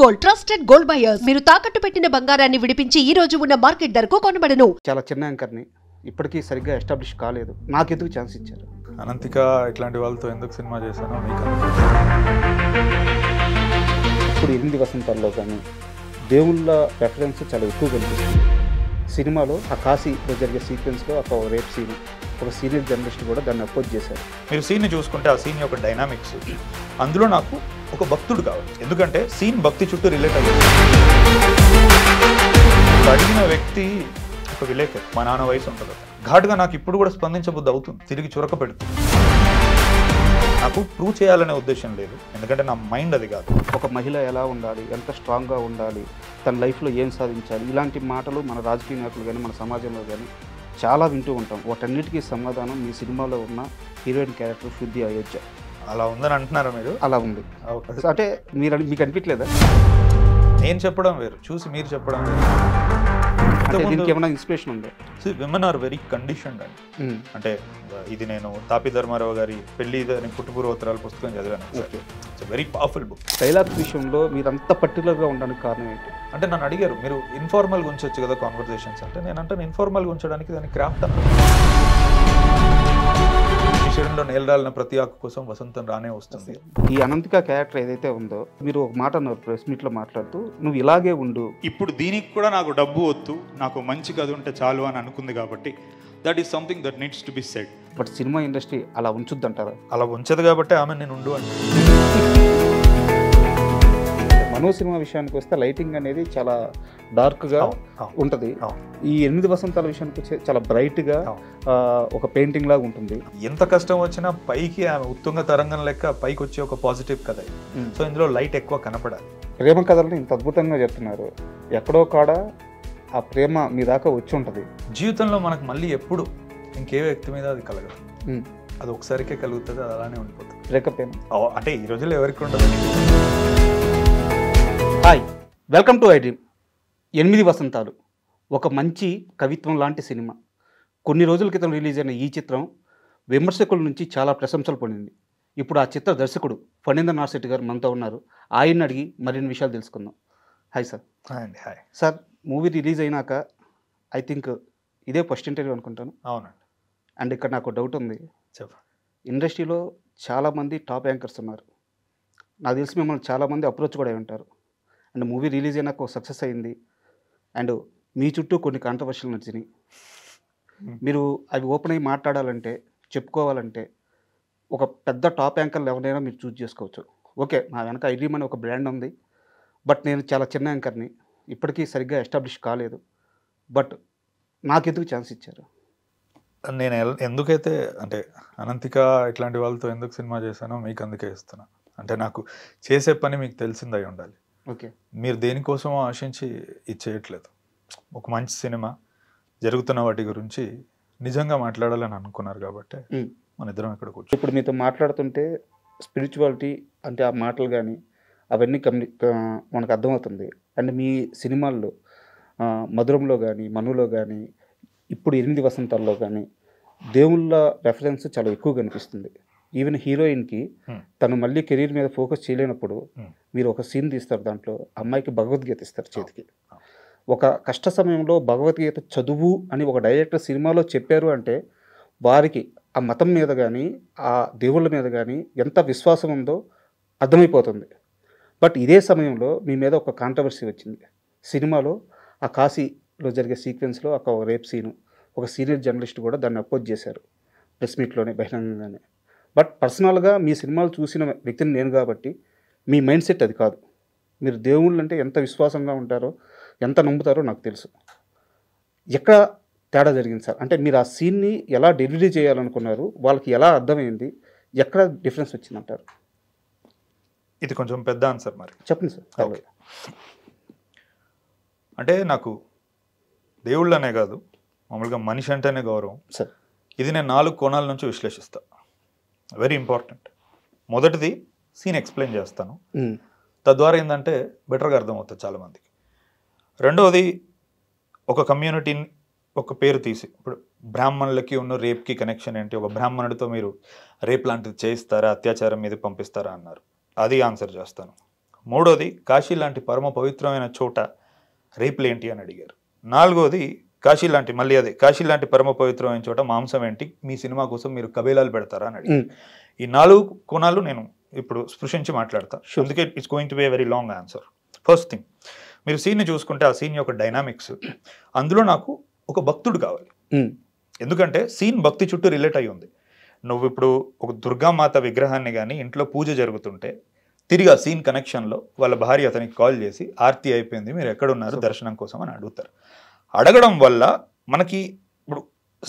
Gold trusted gold buyers మీరు తాకట్టు పెట్టిన బంగారాన్ని విడిపించి ఈ రోజు ఉన్న మార్కెట్ ధరకు కొనబడను. చాలా చిన్న యాంకర్ని ఇప్పటికీ సరిగ్గా ఎస్టాబ్లిష్ కాలేదు. నాకెందుకు ఛాన్స్ ఇచ్చారు? అనంతిక ఇట్లాంటి వాళ్ళతో ఎందుకు సినిమా చేశానో మీకు ఇప్పుడు 8 వసంతాల్లో కానీ దేవుళ్ళ రెఫరెన్స్ చాలా ఎక్కువ కనిపిస్తుంది సినిమాలో. ఆ కాశీలో జరిగే సీక్వెన్స్లో ఒక రేప్ సీన్, ఒక సీనియర్ జర్నలిస్ట్ కూడా దాన్ని అపోజ్ చేశారు. మీరు సీన్ని చూసుకుంటే ఆ సీన్ యొక్క డైనామిక్స్, అందులో నాకు ఒక భక్తుడు కావాలి. ఎందుకంటే సీన్ భక్తి చుట్టూ రిలేట్ అయ్యింది. అడిగిన వ్యక్తి ఒక విలేకరి, మా నాన్న వయసు ఉంటుంది. ఘాటుగా నాకు ఇప్పుడు కూడా స్పందించబుద్ధి అవుతుంది, తిరిగి చురక పెడుతుంది. నాకు ప్రూవ్ చేయాలనే ఉద్దేశం లేదు, ఎందుకంటే నా మైండ్ అది కాదు. ఒక మహిళ ఎలా ఉండాలి, ఎంత స్ట్రాంగ్గా ఉండాలి, తన లైఫ్లో ఏం సాధించాలి, ఇలాంటి మాటలు మన రాజకీయ నాయకులు కానీ మన సమాజంలో కానీ చాలా వింటూ ఉంటాం. వాటన్నిటికీ సమాధానం మీ సినిమాలో ఉన్న హీరోయిన్ క్యారెక్టర్ శుద్ధి అయోధ్య. అలా ఉందని అంటున్నారా మీరు? అలా ఉంది అంటే మీకు అనిపించలేదా? నేను చెప్పడం వేరు, చూసి మీరు చెప్పడం వేరు. దీనికి ఏమైనా ఇన్స్పిరేషన్ ఉందా? విమెన్ ఆర్ వెరీ కండిషన్డ్ అండి. అంటే ఇది నేను తాపి ధర్మారావు గారి పెళ్లి పుట్టుపూర్వోత్తరాల పుస్తకం చదివాను. It's very powerful book. Dialogue విషయంలో మీరు అంత పర్టికులర్గా ఉండడానికి కారణం ఏంటి? అంటే నన్ను అడిగారు, మీరు ఇన్ఫార్మల్గా ఉంచవచ్చు కదా కాన్వర్సేషన్స్ అంటే. నేను అంటే ఇన్ఫార్మల్గా ఉంచడానికి దాని క్రాఫ్ట్ అన్న. శరీరంలో నేలరాలిన ప్రతి ఆకు కోసం వసంతం రానే వస్తుంది. ఈ అనంతిక క్యారెక్టర్ ఏదైతే ఉందో, మీరు ఒక మాట అన్నారు ప్రెస్ మీట్లో మాట్లాడుతూ, నువ్వు ఇలాగే ఉండు, ఇప్పుడు దీనికి కూడా నాకు డబ్బు వద్దు, నాకు మంచి కథ ఉంటే చాలు అని అనుకుంది కాబట్టి that is something that needs to be said. But cinema industry అలా ఉంచుద్దంటారా? అలా ఉంచదు కాబట్టి ఆమె నేను ఉండు అంటే. మనో సినిమా విషయానికి వస్తే లైటింగ్ అనేది చాలా డార్క్గా ఉంటుంది. ఈ 8 వసంతాల విషయానికి వచ్చే చాలా బ్రైట్గా ఒక పెయింటింగ్ లాగా ఉంటుంది. ఎంత కష్టం వచ్చినా పైకి ఆమె ఉత్తుంగ తరంగం లెక్క పైకి వచ్చే ఒక పాజిటివ్ కథ. సో ఇందులో లైట్ ఎక్కువ కనపడాలి. ప్రేమ కథలను ఇంత అద్భుతంగా చెప్తున్నారు. ఎక్కడో కాడ ఆ ప్రేమ మీ దాకా వచ్చి ఉంటుంది. జీవితంలో మనకు మళ్ళీ ఎప్పుడు ఇంకే వ్యక్తి మీద అది కలగదు, అది ఒకసారికే కలుగుతుంది, అది అలానే ఉండిపోతుంది. బ్రేకప్ అంటే ఈ రోజుల్లో ఎవరికి ఉండదు. Hi, welcome to I dream. 8 వసంతాలు ఒక మంచి కవిత్వం లాంటి సినిమా. కొన్ని రోజుల క్రితం రిలీజ్ అయిన ఈ చిత్రం విమర్శకుల నుంచి చాలా ప్రశంసలు పొందింది. ఇప్పుడు ఆ చిత్ర దర్శకుడు ఫణీంద్ర నాథ్ గారు మనతో ఉన్నారు. ఆయన్ని అడిగి మరిన్ని విషయాలు తెలుసుకుందాం. Hi sir. Hi sir, movie release అయినాక ఐ థింక్ ఇదే ఫస్ట్ ఇంటర్వ్యూ అనుకుంటాను. అవునండి. అండ్ ఇక్కడ నాకు డౌట్ ఉంది. చెప్పండి. ఇండస్ట్రీలో చాలామంది టాప్ యాంకర్స్ ఉన్నారు. నాకు తెలిసి మిమ్మల్ని చాలామంది అప్రోచ్ కూడా అయి ఉంటారు. అండ్ మూవీ రిలీజ్ అయినాక సక్సెస్ అయింది. అండ్ మీ చుట్టూ కొన్ని కాంట్రవర్షియల్ నచ్చినాయి. మీరు అవి ఓపెన్ అయ్యి మాట్లాడాలంటే, చెప్పుకోవాలంటే ఒక పెద్ద టాప్ యాంకర్లు ఎవరైనా మీరు చూస్ చేసుకోవచ్చు. ఓకే, నా వెనక ఐ డ్రీమ్ అనే ఒక బ్రాండ్ ఉంది. బట్ నేను చాలా చిన్న యాంకర్ని, ఇప్పటికీ సరిగ్గా ఎస్టాబ్లిష్ కాలేదు. బట్ నాకెందుకు ఛాన్స్ ఇచ్చారు? నేను ఎందుకైతే అంటే అనంతిక ఇట్లాంటి వాళ్ళతో ఎందుకు సినిమా చేశానో మీకు అందుకే ఇస్తున్నా. అంటే నాకు చేసే పని మీకు తెలిసిందై ఉండాలి. ఓకే, మీరు దేనికోసమో ఆశించి ఇచ్చేయట్లేదు. ఒక మంచి సినిమా జరుగుతున్న వాటి గురించి నిజంగా మాట్లాడాలని అనుకున్నారు కాబట్టి మన ఇద్దరం ఇక్కడ కూర్చో. ఇప్పుడు మీతో మాట్లాడుతుంటే స్పిరిచువాలిటీ అంటే ఆ మాటలు కానీ అవన్నీ మనకు అర్థమవుతుంది. అండ్ మీ సినిమాల్లో మధురంలో కానీ, మనులో కానీ, ఇప్పుడు 8 వసంతాల్లో కానీ దేవుళ్ళ రెఫరెన్స్ చాలా ఎక్కువ కనిపిస్తుంది. ఈవెన్ హీరోయిన్కి తను మళ్ళీ కెరీర్ మీద ఫోకస్ చేయలేనప్పుడు మీరు ఒక సీన్ తీస్తారు, దాంట్లో అమ్మాయికి భగవద్గీత ఇస్తారు చేతికి. ఒక కష్ట సమయంలో భగవద్గీత చదువు అని ఒక డైరెక్టర్ సినిమాలో చెప్పారు అంటే వారికి ఆ మతం మీద కానీ, ఆ దేవుళ్ళ మీద కానీ ఎంత విశ్వాసం ఉందో అర్థమైపోతుంది. బట్ ఇదే సమయంలో మీ మీద ఒక కాంట్రవర్సీ వచ్చింది. సినిమాలో ఆ కాశీలో జరిగే సీక్వెన్స్లో ఒక రేప్ సీను, ఒక సీనియర్ జర్నలిస్ట్ కూడా దాన్ని అపోజ్ చేశారు ప్రెస్ మీట్లోనే, బహిరంగంగానే. బట్ పర్సనల్గా మీ సినిమాలు చూసిన వ్యక్తిని నేను కాబట్టి మీ మైండ్ సెట్ అది కాదు. మీరు దేవుళ్ళు అంటే ఎంత విశ్వాసంగా ఉంటారో, ఎంత నమ్ముతారో నాకు తెలుసు. ఎక్కడ తేడా జరిగింది సార్? అంటే మీరు ఆ సీన్ని ఎలా డెలివరీ చేయాలనుకున్నారు, వాళ్ళకి ఎలా అర్థమైంది, ఎక్కడ డిఫరెన్స్ వచ్చిందంటారు? ఇది కొంచెం పెద్ద ఆన్సర్, మరి చెప్పండి సార్. ఓకే, అంటే నాకు దేవుళ్ళు అనే కాదు, మామూలుగా మనిషి అంటేనే గౌరవం సార్. ఇది నేను 4 కోణాల నుంచి విశ్లేషిస్తాను. Very important. మొదటిది సీన్ ఎక్స్ప్లెయిన్ చేస్తాను, తద్వారా ఏంటంటే బెటర్గా అర్థమవుతుంది చాలామందికి. రెండవది ఒక కమ్యూనిటీని ఒక పేరు తీసి, ఇప్పుడు బ్రాహ్మణులకి ఉన్న రేప్కి కనెక్షన్ ఏంటి, ఒక బ్రాహ్మణుడితో మీరు రేప్ లాంటిది చేయిస్తారా, అత్యాచారం మీద పంపిస్తారా అన్నారు, అది ఆన్సర్ చేస్తాను. మూడోది కాశీ లాంటి పరమ పవిత్రమైన చోట రేపులేంటి అని అడిగారు. నాలుగోది కాశీ లాంటి మళ్ళీ అదే కాశీ లాంటి పరమ పవిత్రమైన చోట మాంసం ఏంటి, మీ సినిమా కోసం మీరు కబేలాలు పెడతారా అని అడిగారు. ఈ 4 కోణాలు నేను ఇప్పుడు స్పృశించి మాట్లాడతా. అందుకే it's going to be a very long answer. First thing, మీరు సీన్ని చూసుకుంటే ఆ సీన్ యొక్క డైనామిక్స్, అందులో నాకు ఒక భక్తుడు కావాలి. ఎందుకంటే సీన్ భక్తి చుట్టూ రిలేట్ అయి ఉంది. నువ్వు ఇప్పుడు ఒక దుర్గామాత విగ్రహాన్ని కానీ ఇంట్లో పూజ జరుగుతుంటే తిరిగి ఆ సీన్ కనెక్షన్లో వాళ్ళ భార్య అతనికి కాల్ చేసి ఆర్తి అయిపోయింది, మీరు ఎక్కడున్నారు దర్శనం కోసం అని అడుగుతారు. అడగడం వల్ల మనకి ఇప్పుడు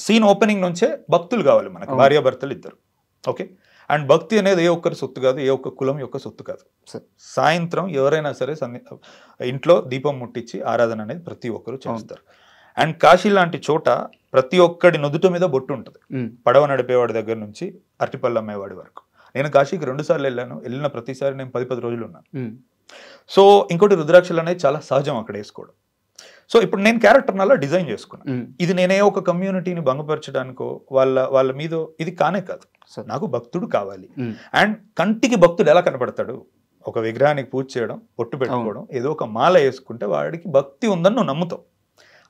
సీన్ ఓపెనింగ్ నుంచే భక్తులు కావాలి మనకి, భార్యాభర్తలు ఇద్దరు. ఓకే, అండ్ భక్తి అనేది ఏ ఒక్కరి సొత్తు కాదు, ఏ ఒక్క కులం యొక్క సొత్తు కాదు. సాయంత్రం ఎవరైనా సరే ఇంట్లో దీపం ముట్టించి ఆరాధన అనేది ప్రతి ఒక్కరు చేస్తారు. అండ్ కాశీ లాంటి చోట ప్రతి ఒక్కడి నుదుట మీద బొట్టు ఉంటుంది, పడవ నడిపేవాడి దగ్గర నుంచి అరటిపళ్ళు అమ్మేవాడి వరకు. నేను కాశీకి 2 సార్లు వెళ్ళాను, వెళ్ళిన ప్రతిసారి నేను 10 రోజులు ఉన్నాను. సో ఇంకోటి, రుద్రాక్షలు అనేది చాలా సహజం అక్కడ వేసుకోవడం. సో ఇప్పుడు నేను క్యారెక్టర్ అలా డిజైన్ చేసుకున్నాను. ఇది నేనే ఒక కమ్యూనిటీని భంగపరచడానికో వాళ్ళ మీద ఇది కానే కాదు. నాకు భక్తుడు కావాలి. అండ్ కంటికి భక్తుడు ఎలా కనపడతాడు? ఒక విగ్రహానికి పూజ చేయడం, పొట్టు పెట్టుకోవడం, ఏదో ఒక మాల వేసుకుంటే వాడికి భక్తి ఉందని నువ్వు నమ్ముతావు.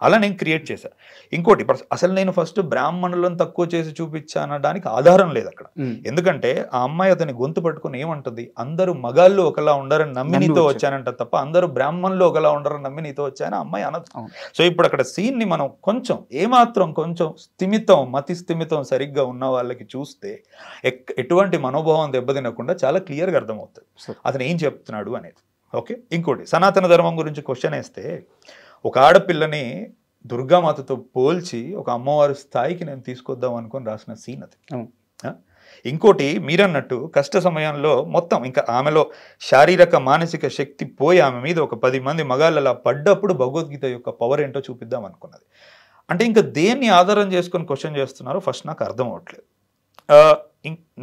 అలా నేను క్రియేట్ చేశాను. ఇంకోటి, అసలు నేను ఫస్ట్ బ్రాహ్మణులను తక్కువ చేసి చూపించానడానికి ఆధారం లేదు అక్కడ. ఎందుకంటే ఆ అమ్మాయి అతని గొంతు పట్టుకుని ఏమంటుంది, అందరూ మగాళ్ళు ఒకలా ఉండరని నమ్మి నీతో వచ్చానంట తప్ప అందరూ బ్రాహ్మణులు ఒకలా ఉండరని నమ్మి నీతో వచ్చాను అమ్మాయి అనదు. సో ఇప్పుడు అక్కడ సీన్ ని మనం కొంచెం మతి స్థిమితం సరిగ్గా ఉన్న వాళ్ళకి చూస్తే ఎటువంటి మనోభావం దెబ్బతినకుండా చాలా క్లియర్గా అర్థమవుతుంది అతను ఏం చెప్తున్నాడు అనేది. ఓకే, ఇంకోటి, సనాతన ధర్మం గురించి క్వశ్చన్ వేస్తే ఒక ఆడపిల్లని దుర్గామాతతో పోల్చి ఒక అమ్మవారి స్థాయికి నేను తీసుకొద్దాం అనుకొని రాసిన సీన్ అది. ఇంకోటి, మీరన్నట్టు కష్ట సమయంలో మొత్తం ఇంకా ఆమెలో శారీరక మానసిక శక్తి పోయి ఆమె మీద ఒక 10 మంది మగాళ్ళు అలా పడ్డప్పుడు భగవద్గీత యొక్క పవర్ ఏంటో చూపిద్దాం అనుకున్నది. అంటే ఇంకా దేన్ని ఆధారం చేసుకొని క్వశ్చన్ చేస్తున్నారో ఫస్ట్ నాకు అర్థం అవ్వట్లేదు.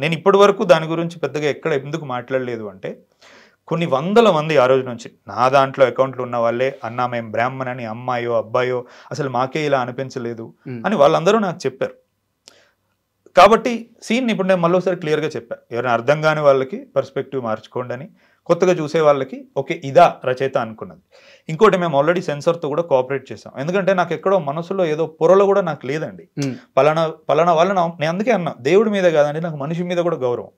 నేను ఇప్పటి వరకు దాని గురించి పెద్దగా ఎక్కడ ఎందుకు మాట్లాడలేదు అంటే, కొన్ని వందల మంది ఆ రోజు నుంచి నా దాంట్లో అకౌంట్లు ఉన్న వాళ్ళే, అన్నా మేము బ్రాహ్మణని, అమ్మాయో అబ్బాయో అసలు మాకే ఇలా అనిపించలేదు అని వాళ్ళందరూ నాకు చెప్పారు. కాబట్టి సీన్ ఇప్పుడు నేను మళ్ళీసారి క్లియర్గా చెప్పాను, ఎవరైనా అర్థం కాని వాళ్ళకి పర్స్పెక్టివ్ మార్చుకోండి అని, కొత్తగా చూసే వాళ్ళకి ఓకే ఇదా రచయిత అనుకున్నది. ఇంకోటి, మేము ఆల్రెడీ సెన్సర్తో కూడా కోఆపరేట్ చేసాం. ఎందుకంటే నాకు ఎక్కడో మనసులో ఏదో పొరలో కూడా నాకు లేదండి, పలానా వాళ్ళ నేను అందుకే అన్నా, దేవుడి మీద కాదండి, నాకు మనిషి మీద కూడా గౌరవం.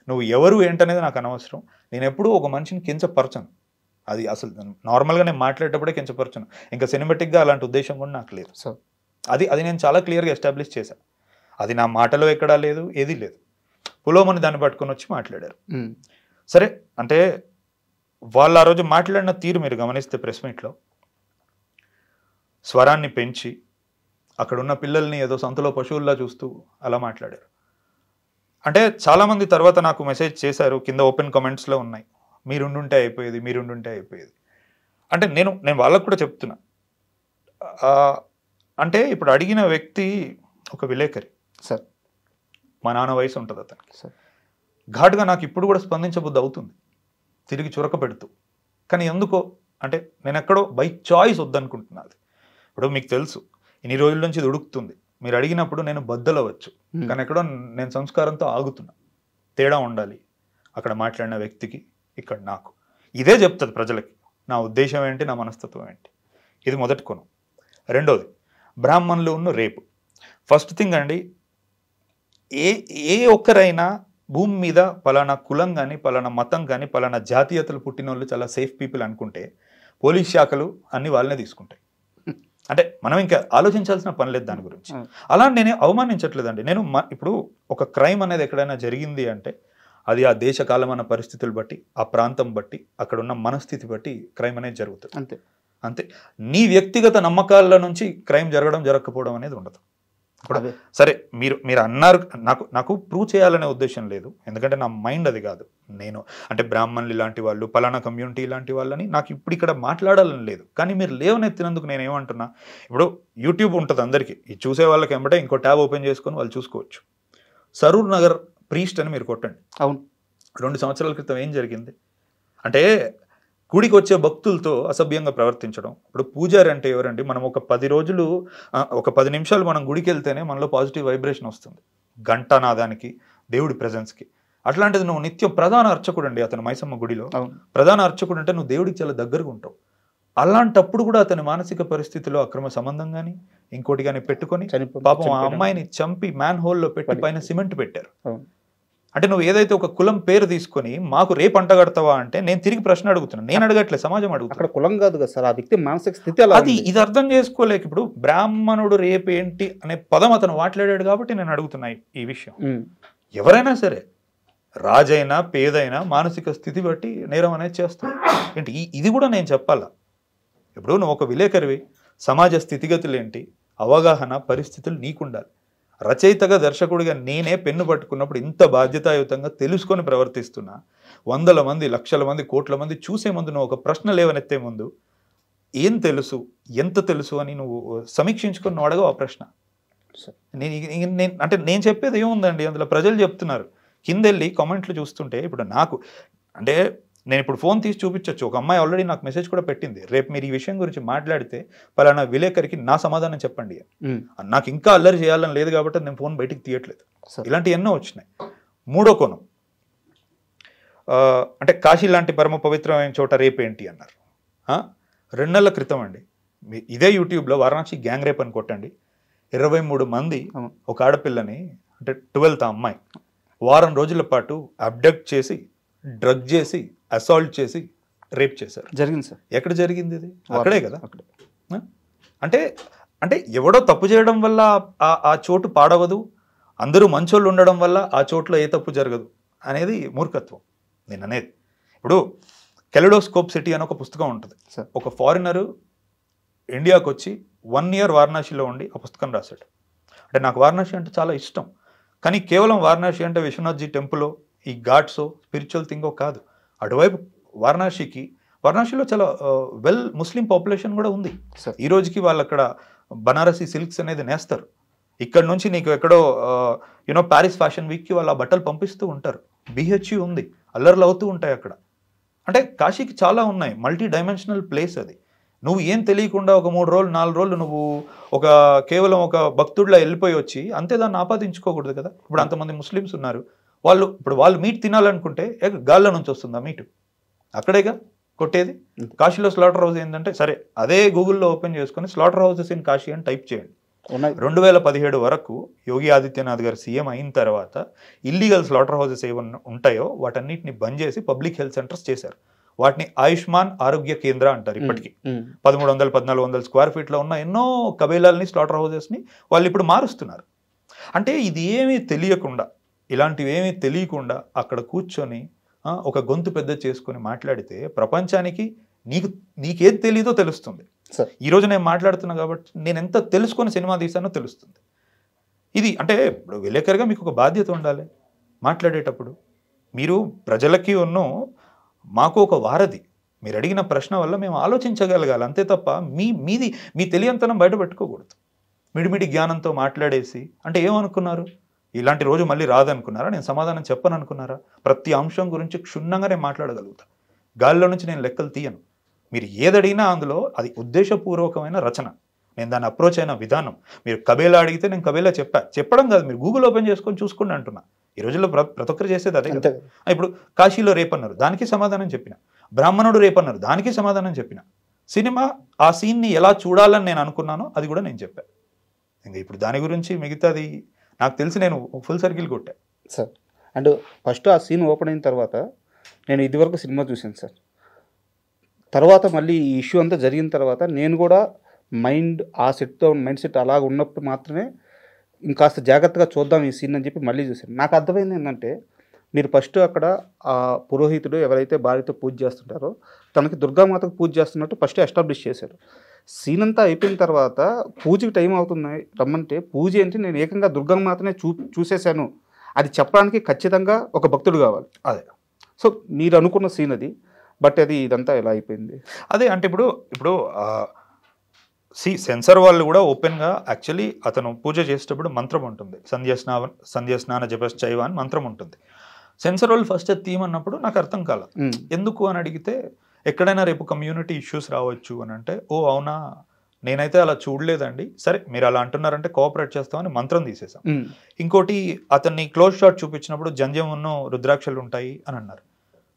నువ్వు ఎవరు ఏంటనేది నాకు అనవసరం. నేను ఎప్పుడూ ఒక మనిషిని కించపరచను, అది అసలు నార్మల్గా నేను మాట్లాడేటప్పుడే కించపరచను. ఇంకా సినిమాటిక్గా అలాంటి ఉద్దేశం కూడా నాకు లేదు. అది నేను చాలా క్లియర్గా ఎస్టాబ్లిష్ చేశాను. అది నా మాటలో ఎక్కడా లేదు, ఏది లేదు. పులోమని దాన్ని పట్టుకొని వచ్చి మాట్లాడారు. సరే, అంటే వాళ్ళు ఆ రోజు మాట్లాడిన తీరు మీరు గమనిస్తే ప్రెస్ మీట్లో స్వరాన్ని పెంచి అక్కడున్న పిల్లల్ని ఏదో సంతలో పశువుల్లా చూస్తూ అలా మాట్లాడారు. అంటే చాలామంది తర్వాత నాకు మెసేజ్ చేశారు, కింద ఓపెన్ కామెంట్స్లో ఉన్నాయి, మీరుండుంటే అయిపోయేది. అంటే నేను వాళ్ళకు కూడా చెప్తున్నా, అంటే ఇప్పుడు అడిగిన వ్యక్తి ఒక విలేకరి సార్, మా నాన్న వయసు ఉంటుంది అతనికి సార్, ఘాటుగా నాకు ఇప్పుడు కూడా స్పందించబుద్ధి అవుతుంది, తిరిగి చురక పెడుతూ. కానీ ఎందుకో అంటే నేను ఎక్కడో బై చాయిస్ వద్దనుకుంటున్నాను. ఇప్పుడు మీకు తెలుసు ఇన్ని రోజుల నుంచి ఇది ఉడుకుతుంది, మీరు అడిగినప్పుడు నేను బద్దలవచ్చు, కానీ ఎక్కడో నేను సంస్కారంతో ఆగుతున్నా. తేడా ఉండాలి అక్కడ మాట్లాడిన వ్యక్తికి, ఇక్కడ నాకు. ఇదే చెప్తుంది ప్రజలకి నా ఉద్దేశం ఏంటి, నా మనస్తత్వం ఏంటి. ఇది మొదటి కోణం. రెండోది, బ్రాహ్మణులు ఉన్న రేపు. ఫస్ట్ థింగ్ అండి, ఏ ఒక్కరైనా భూమి మీద పలానా కులం కానీ, పలానా మతం కానీ, పలానా జాతీయతలు పుట్టిన వాళ్ళు చాలా సేఫ్ పీపుల్ అనుకుంటే పోలీస్ శాఖలు అన్ని వాళ్ళనే తీసుకుంటాయి. అంటే మనం ఇంకా ఆలోచించాల్సిన పని లేదు దాని గురించి. అలా నేనే అవమానించట్లేదండి. నేను ఇప్పుడు ఒక క్రైమ్ అనేది ఎక్కడైనా జరిగింది అంటే అది ఆ దేశ కాలమైన పరిస్థితులు బట్టి, ఆ ప్రాంతం బట్టి, అక్కడ ఉన్న మనస్థితి బట్టి క్రైమ్ అనేది జరుగుతుంది. అంతే. నీ వ్యక్తిగత నమ్మకాల నుంచి క్రైమ్ జరగకపోవడం అనేది ఉండదు. సరే, మీరు అన్నారు, నాకు ప్రూవ్ చేయాలనే ఉద్దేశం లేదు, ఎందుకంటే నా మైండ్ అది కాదు. నేను అంటే బ్రాహ్మణులు ఇలాంటి వాళ్ళు, పలానా కమ్యూనిటీ ఇలాంటి వాళ్ళని నాకు ఇప్పుడు ఇక్కడ మాట్లాడాలని లేదు. కానీ మీరు లేవనెత్తినందుకు నేను ఏమంటున్నా, ఇప్పుడు యూట్యూబ్ ఉంటుంది అందరికీ, ఇది చూసే వాళ్ళకి ఏమంటే ఇంకో ట్యాబ్ ఓపెన్ చేసుకొని వాళ్ళు చూసుకోవచ్చు. సరూర్ నగర్ ప్రీస్ట్ అని మీరు కొట్టండి. అవును, 2 సంవత్సరాల క్రితం ఏం జరిగింది అంటే, గుడికి వచ్చే భక్తులతో అసభ్యంగా ప్రవర్తించడం. ఇప్పుడు పూజారి అంటే ఎవరండి? మనం ఒక 10 నిమిషాలు మనం గుడికి వెళ్తేనే మనలో పాజిటివ్ వైబ్రేషన్ వస్తుంది, గంటనాదానికి, దేవుడి ప్రెజెన్స్కి. అట్లాంటిది నువ్వు నిత్యం ప్రధాన అర్చకుడు అండి అతను మైసమ్మ గుడిలో. ప్రధాన అర్చకుడు అంటే నువ్వు దేవుడికి చాలా దగ్గరగా ఉంటావు. అలాంటప్పుడు కూడా అతని మానసిక పరిస్థితిలో అక్రమ సంబంధం కానీ ఇంకోటి కానీ పెట్టుకొని పాపం ఆ అమ్మాయిని చంపి మ్యాన్ హోల్లో పెట్టి పైన సిమెంట్ పెట్టారు. అంటే నువ్వు ఏదైతే ఒక కులం పేరు తీసుకొని మాకు రేపు అంటగడతావా అంటే నేను తిరిగి ప్రశ్న అడుగుతున్నాను. నేను అడగట్లేదు, సమాజం అడుగుతాను. అక్కడ కులం కాదు కదా సార్, ఆ వ్యక్తి మానసిక స్థితి అది ఇది అర్థం చేసుకోలేక ఇప్పుడు బ్రాహ్మణుడు రేపు ఏంటి అనే పదం అతను మాట్లాడాడు కాబట్టి నేను అడుగుతున్నా ఈ విషయం. ఎవరైనా సరే రాజైనా పేదైనా మానసిక స్థితి బట్టి నేరం అనేది చేస్తాడు. ఏంటి ఇది కూడా నేను చెప్పాలా? ఇప్పుడు నువ్వు ఒక విలేకరివి, సమాజ స్థితిగతులు ఏంటి, అవగాహన పరిస్థితులు నీకుండాలి. రచయితగా దర్శకుడిగా నేనే పెన్ను పట్టుకున్నప్పుడు ఇంత బాధ్యతాయుతంగా తెలుసుకొని ప్రవర్తిస్తున్నా. వందల మంది, లక్షల మంది, కోట్ల మంది చూసే ముందు నువ్వు ఒక ప్రశ్న లేవనెత్తే ముందు ఏం తెలుసు, ఎంత తెలుసు అని నువ్వు సమీక్షించుకొని నువ్వు అడగవు ఆ ప్రశ్న. అంటే నేను చెప్పేది ఏముందండి, అందులో ప్రజలు చెప్తున్నారు. కిందెళ్ళి కామెంట్లు చూస్తుంటే ఇప్పుడు నాకు అంటే నేను ఇప్పుడు ఫోన్ తీసి చూపించవచ్చు. ఒక అమ్మాయి ఆల్రెడీ నాకు మెసేజ్ కూడా పెట్టింది, రేపు మీరు ఈ విషయం గురించి మాట్లాడితే పలానా విలేకరికి నా సమాధానం చెప్పండి. నాకు ఇంకా అల్లరి చేయాలని లేదు కాబట్టి నేను ఫోన్ బయటికి తీయట్లేదు. ఇలాంటి ఎన్నో వచ్చినాయి. మూడో కోణం, అంటే కాశీ లాంటి పరమ పవిత్రమైన చోట రేపేంటి అన్నారు. 2 నెలల క్రితం అండి, ఇదే యూట్యూబ్లో వారణాసి గ్యాంగ్ రేప్ అని కొట్టండి, 23 మంది ఒక ఆడపిల్లని, అంటే 12th అమ్మాయి, వారం రోజుల పాటు అబ్డక్ట్ చేసి, డ్రగ్ చేసి, అసాల్ట్ చేసి రేప్ చేశారు. జరిగింది సార్. ఎక్కడ జరిగింది ఇది? అక్కడే కదా. అంటే అంటే ఎవడో తప్పు చేయడం వల్ల ఆ చోటు పాడవదు, అందరూ మంచోళ్ళు ఉండడం వల్ల ఆ చోట్లో ఏ తప్పు జరగదు అనేది మూర్ఖత్వం నేను అనేది. ఇప్పుడు కెలిడోస్కోప్ సిటీ అని ఒక పుస్తకం ఉంటుంది. ఒక ఫారినరు ఇండియాకి వచ్చి 1 year వారణాసిలో ఉండి ఆ పుస్తకం రాశాడు. అంటే నాకు వారణాసి అంటే చాలా ఇష్టం, కానీ కేవలం వారణాసి అంటే విశ్వనాథ్జీ టెంపుల్, ఈ ఘాట్సో స్పిరిచువల్ థింగో కాదు. అటువైపు వారణాసిలో చాలా వెల్ ముస్లిం పాపులేషన్ కూడా ఉంది. ఈ రోజుకి వాళ్ళు అక్కడ బనారసి సిల్క్స్ అనేది నేస్తారు. ఇక్కడ నుంచి నీకు ఎక్కడో ప్యారిస్ ఫ్యాషన్ వీక్కి వాళ్ళు ఆ బట్టలు పంపిస్తూ ఉంటారు. బిహెచ్యూ ఉంది, అల్లర్లు అవుతూ ఉంటాయి అక్కడ. అంటే కాశీకి చాలా ఉన్నాయి, మల్టీ డైమెన్షనల్ ప్లేస్ అది. నువ్వు ఏం తెలియకుండా ఒక 3 రోజులు 4 రోజులు నువ్వు కేవలం ఒక భక్తుడిలా వెళ్ళిపోయి వచ్చి అంతే దాన్ని ఆపాదించుకోకూడదు కదా. ఇప్పుడు అంతమంది ముస్లిమ్స్ ఉన్నారు, వాళ్ళు మీట్ తినాలనుకుంటే గాల్లో నుంచి వస్తుందా మీటు? అక్కడేగా కొట్టేది. కాశీలో స్లాటర్ హౌస్ ఏంటంటే సరే, అదే గూగుల్లో ఓపెన్ చేసుకొని స్లాటర్ హౌసెస్ ఇన్ కాశీ అని టైప్ చేయండి. 2017 వరకు యోగి ఆదిత్యనాథ్ గారు సీఎం అయిన తర్వాత ఇల్లీగల్ స్లాటర్ హౌసెస్ ఏమన్నా ఉంటాయో వాటన్నిటిని బంద్ చేసి పబ్లిక్ హెల్త్ సెంటర్స్ చేశారు. వాటిని ఆయుష్మాన్ ఆరోగ్య కేంద్ర అంటారు. ఇప్పటికీ 1300-1400 స్క్వేర్ ఫీట్లో ఉన్న ఎన్నో కబేలాల్ని, స్లాటర్ హౌసెస్ని వాళ్ళు ఇప్పుడు మారుస్తున్నారు. అంటే ఇది ఏమీ తెలియకుండా, ఇలాంటివి ఏమీ తెలియకుండా అక్కడ కూర్చొని ఒక గొంతు పెద్ద చేసుకొని మాట్లాడితే ప్రపంచానికి నీకేం తెలీదో తెలుస్తుంది. ఈరోజు నేను మాట్లాడుతున్నా కాబట్టి నేను ఎంత తెలుసుకొని సినిమా తీసానో తెలుస్తుంది. ఇది అంటే ఇప్పుడు విలేకరుగా మీకు ఒక బాధ్యత ఉండాలి. మాట్లాడేటప్పుడు మీరు ప్రజలకి మాకు ఒక వారధి, మీరు అడిగిన ప్రశ్న వల్ల మేము ఆలోచించగలగాలి అంతే తప్ప మీ తెలియంతనం బయట పెట్టుకోకూడదు. మిడిమిడి జ్ఞానంతో మాట్లాడేసి అంటే ఏమనుకున్నారు, ఇలాంటి రోజు మళ్ళీ రాదనుకున్నారా? నేను సమాధానం చెప్పను అనుకున్నారా? ప్రతి అంశం గురించి క్షుణ్ణంగా నేను మాట్లాడగలుగుతా. గాలిలో నుంచి నేను లెక్కలు తీయను. మీరు ఏదడిగినా అందులో అది ఉద్దేశపూర్వకమైన రచన, నేను దాన్ని అప్రోచ్ అయిన విధానం. మీరు కబేలా అడిగితే నేను కబేలా చెప్పడం కాదు, మీరు గూగుల్ ఓపెన్ చేసుకొని చూసుకోండి అంటున్నా. ఈ రోజుల్లో ప్రతి ఒక్కరు చేసేది అదే కదా. ఇప్పుడు కాశీలో రేప్ అన్నారు, దానికి సమాధానం చెప్పిన. బ్రాహ్మణుడు రేప్ అన్నారు, దానికి సమాధానం చెప్పిన. సినిమా ఆ సీన్ని ఎలా చూడాలని నేను అనుకున్నానో అది కూడా నేను చెప్పాను. ఇంకా ఇప్పుడు దాని గురించి మిగతాది నాకు తెలిసి నేను ఫుల్ సర్కిల్ కొట్టా సార్. అండ్ ఫస్ట్ ఆ సీన్ ఓపెన్ అయిన తర్వాత నేను ఇదివరకు సినిమా చూశాను సార్. తర్వాత మళ్ళీ ఈ ఇష్యూ అంతా జరిగిన తర్వాత నేను కూడా మైండ్ సెట్ అలాగ ఉన్నప్పుడు మాత్రమే ఇంకాస్త జాగ్రత్తగా చూద్దాం ఈ సీన్ అని చెప్పి మళ్ళీ చూశాను. నాకు అర్థమైంది ఏంటంటే, మీరు ఫస్ట్ అక్కడ ఆ పురోహితుడు ఎవరైతే భార్యతో పూజ చేస్తుంటారో తనకి దుర్గామాతకు పూజ చేస్తున్నట్టు ఫస్ట్ ఎస్టాబ్లిష్ చేశారు. సీన్ అంతా అయిపోయిన తర్వాత పూజకి టైం అవుతుంది రమ్మంటే, పూజ ఏంటి, నేను ఏకంగా దుర్గామాతనే చూసేశాను అది చెప్పడానికి ఖచ్చితంగా ఒక భక్తుడు కావాలి. అదే సో మీరు అనుకున్న సీన్ అది, బట్ అది ఇదంతా ఎలా అయిపోయింది? అదే అంటే ఇప్పుడు సెన్సర్ వాళ్ళు కూడా ఓపెన్గా యాక్చువల్లీ అతను పూజ చేసేటప్పుడు మంత్రం ఉంటుంది, సంధ్యాస్నాన జపశ్చైవ అని మంత్రం ఉంటుంది. సెన్సర్ వాళ్ళు ఫస్ట్ తీయమన్నప్పుడు నాకు అర్థం కాల. ఎందుకు అని అడిగితే, ఎక్కడైనా రేపు కమ్యూనిటీ ఇష్యూస్ రావచ్చు అని అంటే, ఓ అవునా నేనైతే అలా చూడలేదండి. సరే మీరు అలా అంటున్నారంటే కోఆపరేట్ చేస్తామని మంత్రం తీసేసాం. ఉమ్, ఇంకోటి అతన్ని క్లోజ్ షాట్ చూపించినప్పుడు జంధ్యమును రుద్రాక్షలు ఉంటాయి అని అన్నారు.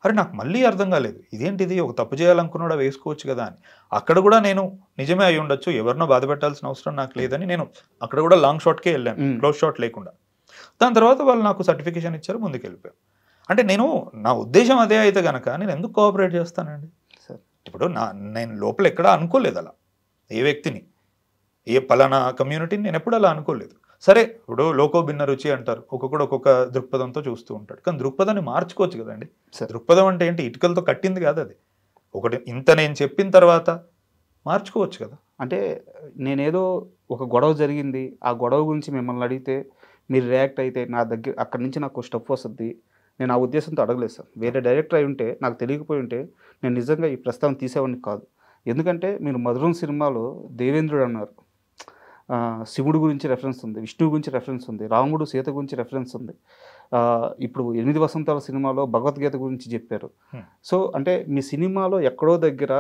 అరే నాకు మళ్ళీ అర్థం కాలేదు, ఇదేంటిది, ఒక తప్పు చేయాలనుకున్నాడా వేసుకోవచ్చు కదా అని. అక్కడ కూడా నేను నిజమే అయి ఉండొచ్చు, ఎవరినో బాధ పెట్టాల్సిన అవసరం నాకు లేదని నేను అక్కడ కూడా లాంగ్ షాట్కే వెళ్ళాను, క్లోజ్ షాట్ లేకుండా. దాని తర్వాత వాళ్ళు నాకు సర్టిఫికేషన్ ఇచ్చారు, ముందుకు వెళ్ళిపోయాం. అంటే నా ఉద్దేశం అదే అయితే కనుక నేను ఎందుకు కోఆపరేట్ చేస్తానండి? సరే. ఇప్పుడు నేను లోపల ఎక్కడా అనుకోలేదు అలా, ఏ వ్యక్తిని, ఏ పలానా కమ్యూనిటీని నేను ఎప్పుడు అలా అనుకోలేదు. సరే ఇప్పుడు లోకో భిన్న రుచి అంటారు, ఒక్కొక్కడు ఒక్కొక్క దృక్పథంతో చూస్తూ ఉంటాడు. కానీ దృక్పథాన్ని మార్చుకోవచ్చు కదండి. దృక్పథం అంటే ఏంటి? ఇటుకలతో కట్టింది కాదు అది. ఒకటి ఇంత నేను చెప్పిన తర్వాత మార్చుకోవచ్చు కదా. అంటే నేనేదో ఒక గొడవ జరిగింది, ఆ గొడవ గురించి మిమ్మల్ని అడిగితే మీరు రియాక్ట్ అయితే నా దగ్గర అక్కడి నుంచి నాకు స్టెప్ వస్తుంది, నేను ఆ ఉద్దేశంతో అడగలేదు సార్. వేరే డైరెక్టర్ అయి ఉంటే, నాకు తెలియకపోయి ఉంటే నేను నిజంగా ఈ ప్రస్తావన తీసేవాడిని కాదు. ఎందుకంటే మీరు మధురం సినిమాలో దేవేంద్రుడు అన్నారు, శివుడు గురించి రెఫరెన్స్ ఉంది, విష్ణువు గురించి రెఫరెన్స్ ఉంది, రాముడు సీత గురించి రెఫరెన్స్ ఉంది, ఇప్పుడు 8 వసంతాల సినిమాలో భగవద్గీత గురించి చెప్పారు. సో అంటే మీ సినిమాలో ఎక్కడో దగ్గర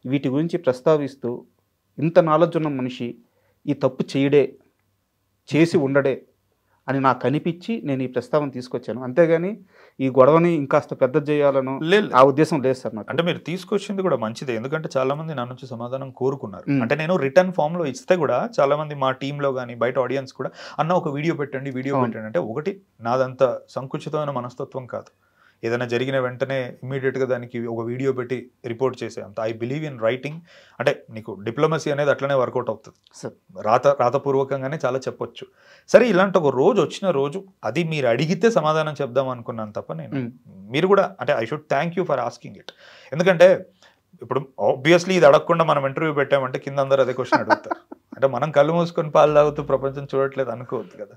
వీటి గురించి ప్రస్తావిస్తూ ఇంత నాలెడ్జ్ ఉన్న మనిషి ఈ తప్పు చేసి ఉండడే అని నాకు అనిపించి నేను ఈ ప్రస్తావన తీసుకొచ్చాను. అంతేగాని ఈ గొడవని ఇంకాస్త పెద్ద చేయాలను ఆ ఉద్దేశం లేదు సార్ నాకు. అంటే మీరు తీసుకొచ్చింది కూడా మంచిదే, ఎందుకంటే చాలా మంది నా నుంచి సమాధానం కోరుకున్నారు. అంటే నేను రిటర్న్ ఫామ్ లో ఇస్తే కూడా చాలా మంది మా టీంలో కానీ బయట ఆడియన్స్ కూడా అన్న ఒక వీడియో పెట్టండి అంటే, ఒకటి నాదంత సంకుచితమైన మనస్తత్వం కాదు. ఏదైనా జరిగిన వెంటనే ఇమ్మీడియట్గా దానికి ఒక వీడియో పెట్టి రిపోర్ట్ చేసే అంత ఐ బిలీవ్ ఇన్ రైటింగ్. అంటే నీకు డిప్లొమసీ అనేది అట్లనే వర్కౌట్ అవుతుంది, రాతపూర్వకంగానే చాలా చెప్పొచ్చు. సరే ఇలాంటి ఒక రోజు వచ్చిన రోజు అది మీరు అడిగితే సమాధానం చెప్దాం అనుకున్నాను తప్ప మీరు కూడా అంటే I should thank you for asking it. ఎందుకంటే ఇప్పుడు ఆబ్వియస్లీ ఇది అడగకుండా మనం ఇంటర్వ్యూ పెట్టామంటే కింద అందరూ అదే క్వశ్చన్ అడుగుతారు. అంటే మనం కళ్ళు మూసుకొని పాలు తాగుతూ ప్రపంచం చూడట్లేదు అనుకోవద్దు కదా.